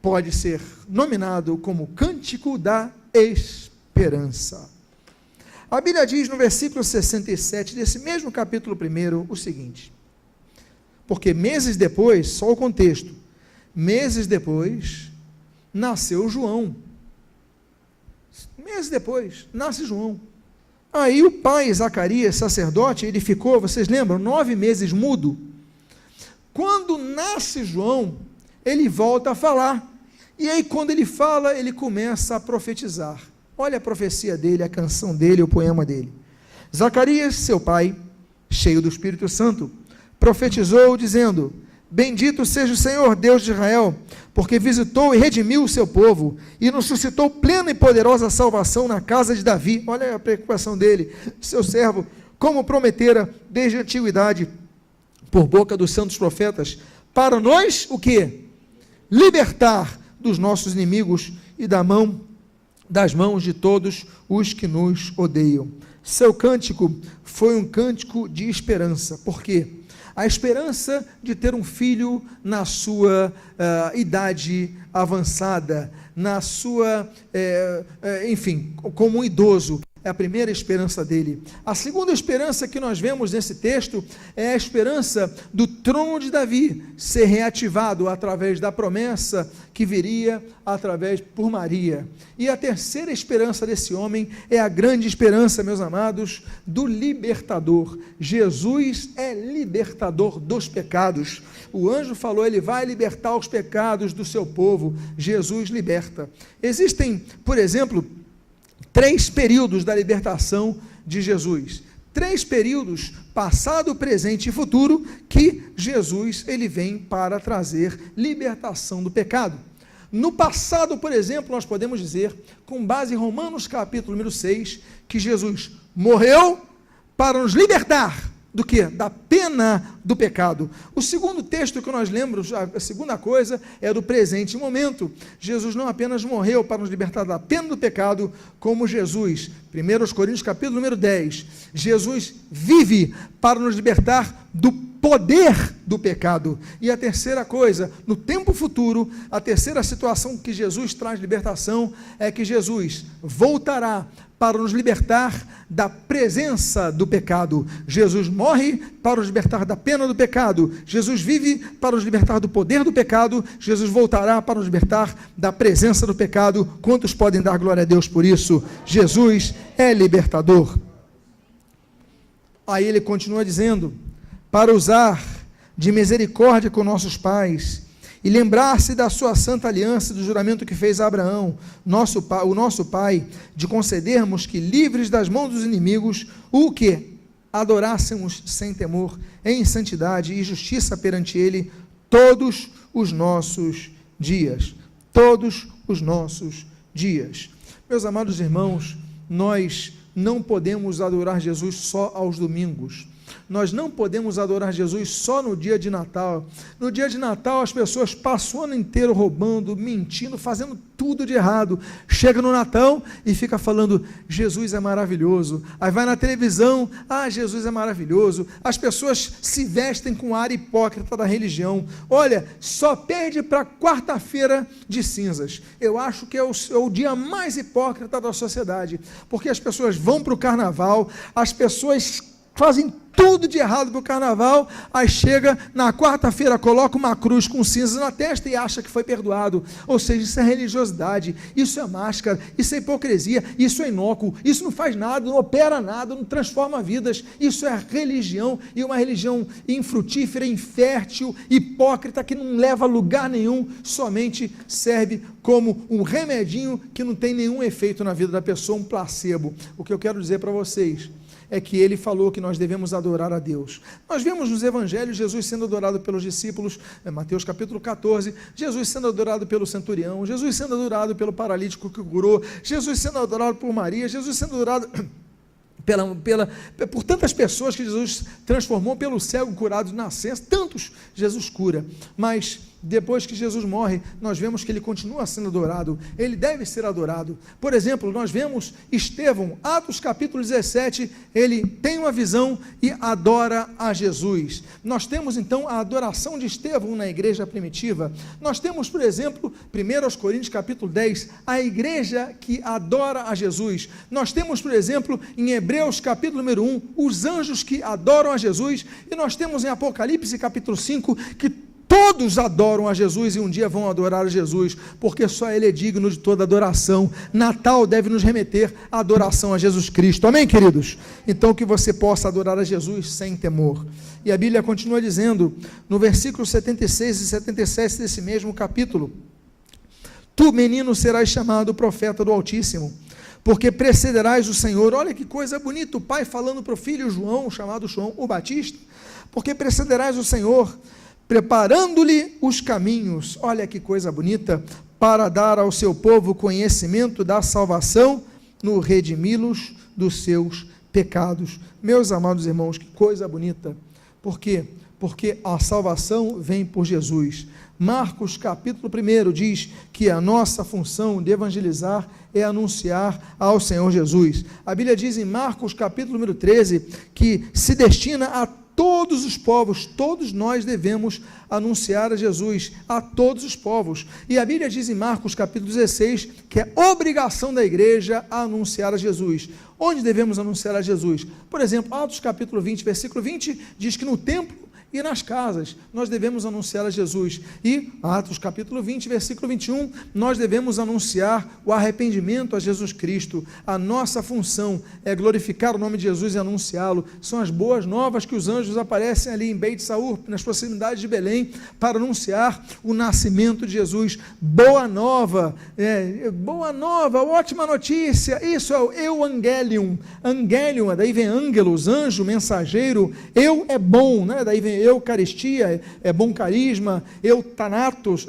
pode ser nominado como Cântico da Esperança. A Bíblia diz no versículo 67 desse mesmo capítulo 1 o seguinte: porque meses depois, só o contexto, meses depois, nasceu João. Meses depois, nasce João. Aí o pai, Zacarias, sacerdote, ele ficou, vocês lembram, 9 meses mudo. Quando nasce João, ele volta a falar. E aí quando ele fala, ele começa a profetizar. Olha a profecia dele, a canção dele, o poema dele. Zacarias, seu pai, cheio do Espírito Santo, profetizou dizendo: bendito seja o Senhor Deus de Israel, porque visitou e redimiu o seu povo, e nos suscitou plena e poderosa salvação na casa de Davi. Olha a preocupação dele, seu servo, como prometera desde a antiguidade, por boca dos santos profetas, para nós, o quê? Libertar dos nossos inimigos e das mãos de todos os que nos odeiam. Seu cântico foi um cântico de esperança. Por quê? A esperança de ter um filho na sua idade avançada, na sua, enfim, como um idoso. É a primeira esperança dele. A segunda esperança que nós vemos nesse texto é a esperança do trono de Davi ser reativado através da promessa que viria por Maria. E a terceira esperança desse homem é a grande esperança, meus amados, do libertador. Jesus é libertador dos pecados. O anjo falou, ele vai libertar os pecados do seu povo. Jesus liberta. Existem, por exemplo, 3 períodos da libertação de Jesus. 3 períodos, passado, presente e futuro, que Jesus ele vem para trazer libertação do pecado. No passado, por exemplo, nós podemos dizer, com base em Romanos capítulo número 6, que Jesus morreu para nos libertar do quê? Da pena do pecado. O segundo texto que nós lembramos, a segunda coisa, é do presente momento. Jesus não apenas morreu para nos libertar da pena do pecado, como Jesus, 1 Coríntios capítulo número 10, Jesus vive para nos libertar do poder do pecado. E a terceira coisa, no tempo futuro, a terceira situação que Jesus traz libertação, é que Jesus voltará para nos libertar da presença do pecado. Jesus morre para nos libertar da pena do pecado. Jesus vive para nos libertar do poder do pecado. Jesus voltará para nos libertar da presença do pecado. Quantos podem dar glória a Deus por isso? Jesus é libertador. Aí ele continua dizendo, para usar de misericórdia com nossos pais, e lembrar-se da sua santa aliança, do juramento que fez a Abraão, o nosso pai, de concedermos que, livres das mãos dos inimigos, o que? Adorássemos sem temor, em santidade e justiça perante ele, todos os nossos dias. Todos os nossos dias. Meus amados irmãos, nós não podemos adorar Jesus só aos domingos. Nós não podemos adorar Jesus só no dia de Natal. No dia de Natal as pessoas passam o ano inteiro roubando, mentindo, fazendo tudo de errado. Chega no Natal e fica falando, Jesus é maravilhoso. Aí vai na televisão, Jesus é maravilhoso. As pessoas se vestem com ar hipócrita da religião. Olha, só perde para quarta-feira de cinzas. Eu acho que é o dia mais hipócrita da sociedade, porque as pessoas vão para o carnaval, as pessoas fazem tudo de errado para o carnaval, aí chega na quarta-feira, coloca uma cruz com cinzas na testa e acha que foi perdoado. Ou seja, isso é religiosidade, isso é máscara, isso é hipocrisia, isso é inócuo, isso não faz nada, não opera nada, não transforma vidas. Isso é religião, e uma religião infrutífera, infértil, hipócrita, que não leva a lugar nenhum, somente serve como um remedinho que não tem nenhum efeito na vida da pessoa, um placebo. O que eu quero dizer para vocês é que ele falou que nós devemos adorar a Deus. Nós vemos nos evangelhos Jesus sendo adorado pelos discípulos, Mateus capítulo 14, Jesus sendo adorado pelo centurião, Jesus sendo adorado pelo paralítico que curou, Jesus sendo adorado por Maria, Jesus sendo adorado por tantas pessoas que Jesus transformou, pelo cego curado de nascença, tantos Jesus cura, mas depois que Jesus morre, nós vemos que ele continua sendo adorado, ele deve ser adorado. Por exemplo, nós vemos Estevão, Atos capítulo 17, ele tem uma visão e adora a Jesus. Nós temos então a adoração de Estevão na igreja primitiva. Nós temos, por exemplo, 1 Coríntios capítulo 10, a igreja que adora a Jesus. Nós temos, por exemplo, em Hebreus capítulo número 1, os anjos que adoram a Jesus, e nós temos em Apocalipse capítulo 5, que todos adoram a Jesus e um dia vão adorar a Jesus, porque só Ele é digno de toda adoração. Natal deve nos remeter à adoração a Jesus Cristo, amém, queridos? Então que você possa adorar a Jesus sem temor. E a Bíblia continua dizendo, no versículo 76 e 77 desse mesmo capítulo: Tu, menino, serás chamado profeta do Altíssimo, porque precederás o Senhor. Olha que coisa bonita, o pai falando para o filho João, chamado João o Batista, porque precederás o Senhor, preparando-lhe os caminhos, olha que coisa bonita, para dar ao seu povo conhecimento da salvação, no redimi-los dos seus pecados. Meus amados irmãos, que coisa bonita. Por quê? Porque a salvação vem por Jesus. Marcos capítulo 1 diz que a nossa função de evangelizar é anunciar ao Senhor Jesus. A Bíblia diz em Marcos capítulo número 13, que se destina a todos os povos, todos nós devemos anunciar a Jesus, a todos os povos. E a Bíblia diz em Marcos capítulo 16, que é obrigação da igreja anunciar a Jesus. Onde devemos anunciar a Jesus? Por exemplo, Atos capítulo 20, versículo 20, diz que no templo e nas casas nós devemos anunciar a Jesus. E Atos capítulo 20, versículo 21, nós devemos anunciar o arrependimento a Jesus Cristo. A nossa função é glorificar o nome de Jesus e anunciá-lo. São as boas novas que os anjos aparecem ali em Beit Saur, nas proximidades de Belém, para anunciar o nascimento de Jesus. Boa nova, ótima notícia. Isso é o Evangelium. Angelium, daí vem ângelos, anjo, mensageiro. Eu é bom, né? Daí vem Eucaristia, é bom carisma, eutanatos,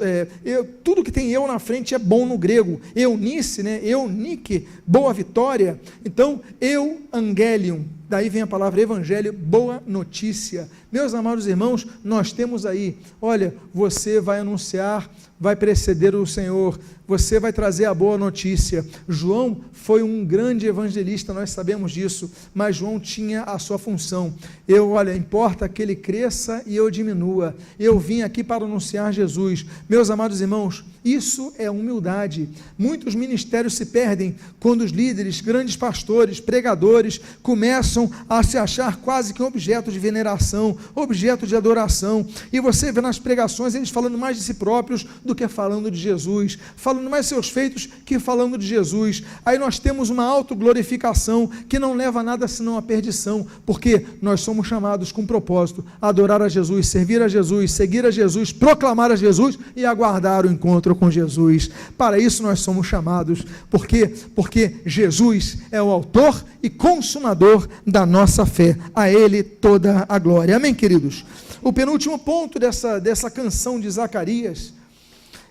tudo que tem eu na frente é bom no grego. Eunice, né? Eunike, boa vitória. Então, Evangelium, daí vem a palavra evangelho, boa notícia. Meus amados irmãos, nós temos aí, olha, você vai anunciar, vai preceder o Senhor, você vai trazer a boa notícia. João foi um grande evangelista, nós sabemos disso, mas João tinha a sua função. Importa que ele cresça e eu diminua. Eu vim aqui para anunciar Jesus. Meus amados irmãos, isso é humildade. Muitos ministérios se perdem quando os líderes, grandes pastores, pregadores, começam a se achar quase que um objeto de veneração, objeto de adoração, e você vê nas pregações eles falando mais de si próprios do que falando de Jesus, falando mais seus feitos que falando de Jesus. Aí nós temos uma autoglorificação que não leva a nada senão a perdição, porque nós somos chamados com propósito a adorar a Jesus, servir a Jesus, seguir a Jesus, proclamar a Jesus e aguardar o encontro com Jesus. Para isso nós somos chamados. Por quê? Porque Jesus é o autor e consumador da nossa fé. A Ele toda a glória. Amém, queridos? O penúltimo ponto dessa canção de Zacarias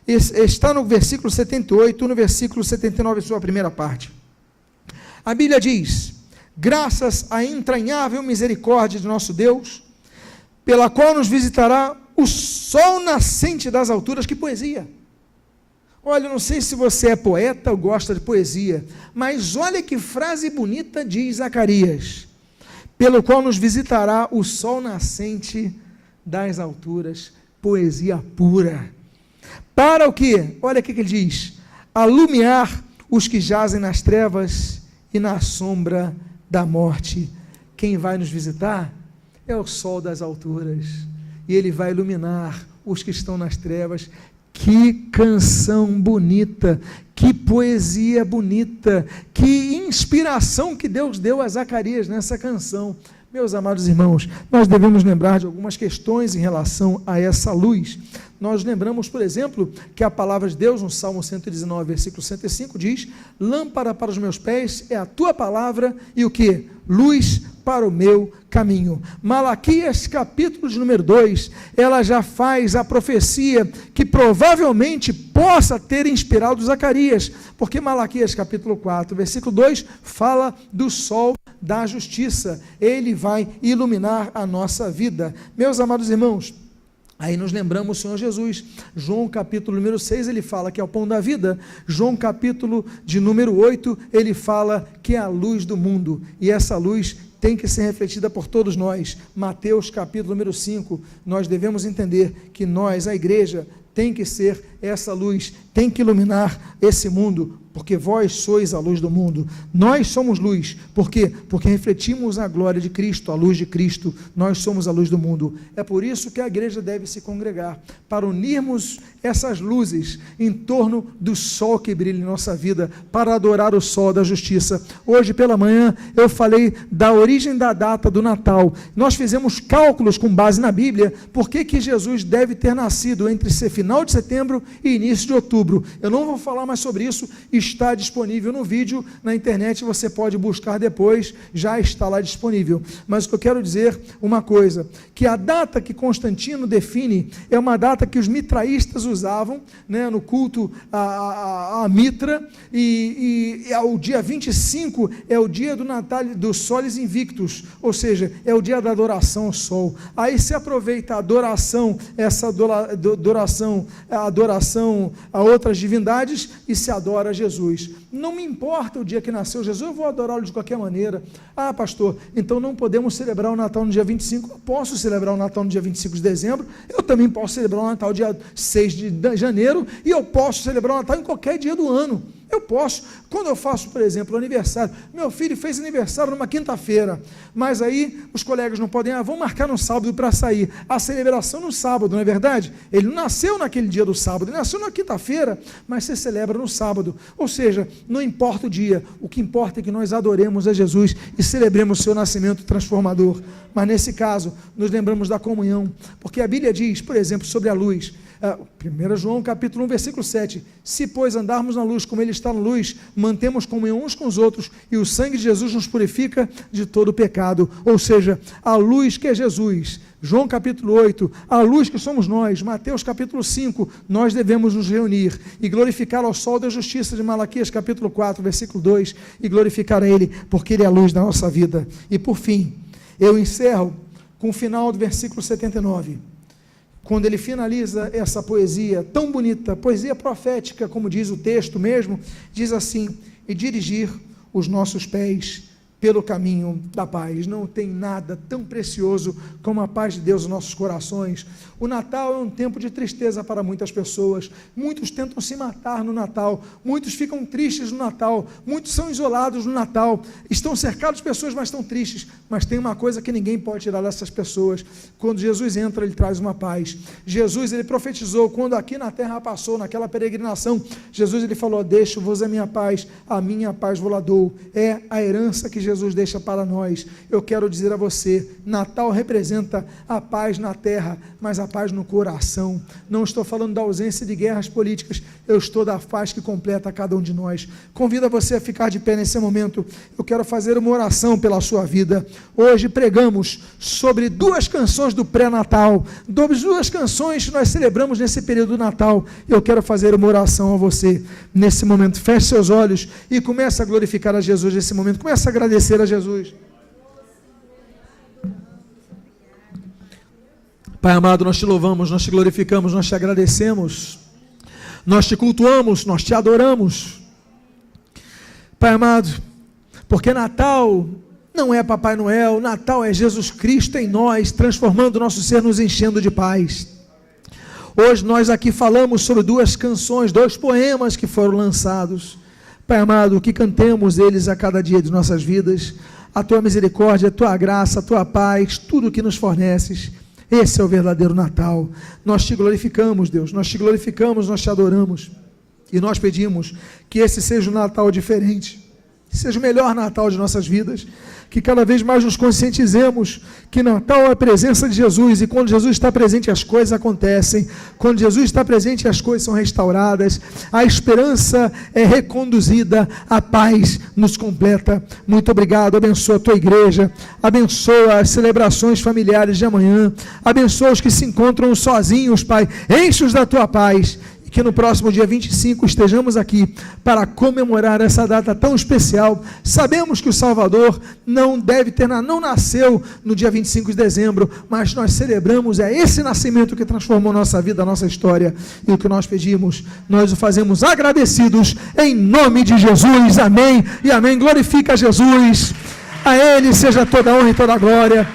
está no versículo 78, no versículo 79, sua primeira parte. A Bíblia diz: graças à entranhável misericórdia de nosso Deus, pela qual nos visitará o sol nascente das alturas. Que poesia! Olha, eu não sei se você é poeta ou gosta de poesia, mas olha que frase bonita diz Zacarias: pelo qual nos visitará o sol nascente das alturas. Poesia pura. Para o quê? Olha o que ele diz: alumiar os que jazem nas trevas e na sombra da morte. Quem vai nos visitar é o sol das alturas, e ele vai iluminar os que estão nas trevas. Que canção bonita, que poesia bonita, que inspiração que Deus deu a Zacarias nessa canção. Meus amados irmãos, nós devemos lembrar de algumas questões em relação a essa luz. Nós lembramos, por exemplo, que a palavra de Deus, no Salmo 119, versículo 105, diz: lâmpada para os meus pés é a tua palavra e o que? Luz para o meu caminho. Malaquias, capítulo de número 2, ela já faz a profecia que provavelmente possa ter inspirado Zacarias, porque Malaquias, capítulo 4, versículo 2, fala do sol da justiça, ele vai iluminar a nossa vida. Meus amados irmãos, aí nos lembramos o Senhor Jesus. João capítulo número 6, ele fala que é o pão da vida. João capítulo de número 8, ele fala que é a luz do mundo, e essa luz tem que ser refletida por todos nós. Mateus capítulo número 5, nós devemos entender que nós, a igreja, tem que ser essa luz, tem que iluminar esse mundo, porque vós sois a luz do mundo. Nós somos luz. Por quê? Porque refletimos a glória de Cristo, a luz de Cristo. Nós somos a luz do mundo. É por isso que a igreja deve se congregar, para unirmos essas luzes em torno do sol que brilha em nossa vida, para adorar o sol da justiça. Hoje pela manhã eu falei da origem da data do Natal. Nós fizemos cálculos com base na Bíblia, por que Jesus deve ter nascido entre final de setembro e início de outubro. Eu não vou falar mais sobre isso, está disponível no vídeo, na internet, você pode buscar depois, já está lá disponível. Mas o que eu quero dizer, uma coisa, que a data que Constantino define, é uma data que os mitraístas usavam, né, no culto a Mitra, e o dia 25 é o dia do Natal, dos Solis Invictus, ou seja, é o dia da adoração ao sol. Aí se aproveita a adoração, a adoração a outras divindades, e se adora a Jesus. Não me importa o dia que nasceu Jesus, eu vou adorá-lo de qualquer maneira. Ah, pastor, então não podemos celebrar o Natal no dia 25, eu posso celebrar o Natal no dia 25 de dezembro, eu também posso celebrar o Natal dia 6 de janeiro, e eu posso celebrar o Natal em qualquer dia do ano. Eu posso, quando eu faço, por exemplo, aniversário, meu filho fez aniversário numa quinta-feira, mas aí os colegas não podem, vamos marcar no sábado para sair, a celebração no sábado, não é verdade? Ele não nasceu naquele dia do sábado, ele nasceu na quinta-feira, mas se celebra no sábado, ou seja, não importa o dia, o que importa é que nós adoremos a Jesus e celebremos o seu nascimento transformador. Mas nesse caso, nos lembramos da comunhão, porque a Bíblia diz, por exemplo, sobre a luz, 1 João capítulo 1, versículo 7, se pois andarmos na luz como ele está na luz, mantemos comunhão uns com os outros, e o sangue de Jesus nos purifica de todo pecado, ou seja, a luz que é Jesus. João capítulo 8, a luz que somos nós. Mateus capítulo 5, nós devemos nos reunir e glorificar ao sol da justiça, de Malaquias capítulo 4, versículo 2, e glorificar a ele, porque ele é a luz da nossa vida. E por fim, eu encerro com o final do versículo 79, quando ele finaliza essa poesia tão bonita, poesia profética, como diz o texto mesmo, diz assim: e dirigir os nossos pés pelo caminho da paz. Não tem nada tão precioso como a paz de Deus nos nossos corações. O Natal é um tempo de tristeza para muitas pessoas, muitos tentam se matar no Natal, muitos ficam tristes no Natal, muitos são isolados no Natal, estão cercados de pessoas, mas estão tristes. Mas tem uma coisa que ninguém pode tirar dessas pessoas: quando Jesus entra, ele traz uma paz. Jesus, ele profetizou, quando aqui na terra passou, naquela peregrinação, Jesus, ele falou: deixo-vos a minha paz vos lá dou. É a herança que Jesus deixa para nós. Eu quero dizer a você, Natal representa a paz na terra, mas a paz no coração. Não estou falando da ausência de guerras políticas, eu estou da paz que completa a cada um de nós. Convido a você a ficar de pé nesse momento. Eu quero fazer uma oração pela sua vida. Hoje pregamos sobre 2 canções do pré-natal, 2 canções que nós celebramos nesse período do Natal. Eu quero fazer uma oração a você nesse momento. Feche seus olhos e comece a glorificar a Jesus nesse momento. Comece a agradecer a Jesus. Pai amado, nós te louvamos, nós te glorificamos, nós te agradecemos, nós te cultuamos, nós te adoramos. Pai amado, porque Natal não é Papai Noel, Natal é Jesus Cristo em nós, transformando o nosso ser, nos enchendo de paz. Hoje nós aqui falamos sobre 2 canções, 2 poemas que foram lançados. Pai amado, que cantemos eles a cada dia de nossas vidas, a tua misericórdia, a tua graça, a tua paz, tudo que nos forneces. Esse é o verdadeiro Natal. Nós te glorificamos, Deus, nós te glorificamos, nós te adoramos, e nós pedimos que esse seja um Natal diferente, que seja o melhor Natal de nossas vidas, que cada vez mais nos conscientizemos que Natal é a presença de Jesus, e quando Jesus está presente as coisas acontecem, quando Jesus está presente as coisas são restauradas, a esperança é reconduzida, a paz nos completa. Muito obrigado, abençoa a tua igreja, abençoa as celebrações familiares de amanhã, abençoa os que se encontram sozinhos, Pai, enche-os da tua paz, que no próximo dia 25 estejamos aqui para comemorar essa data tão especial. Sabemos que o Salvador não nasceu no dia 25 de dezembro, mas nós celebramos esse nascimento que transformou nossa vida, nossa história, e o que nós pedimos, nós o fazemos agradecidos, em nome de Jesus, amém e amém. Glorifica Jesus, a Ele seja toda a honra e toda a glória.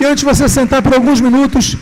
E antes de você sentar por alguns minutos,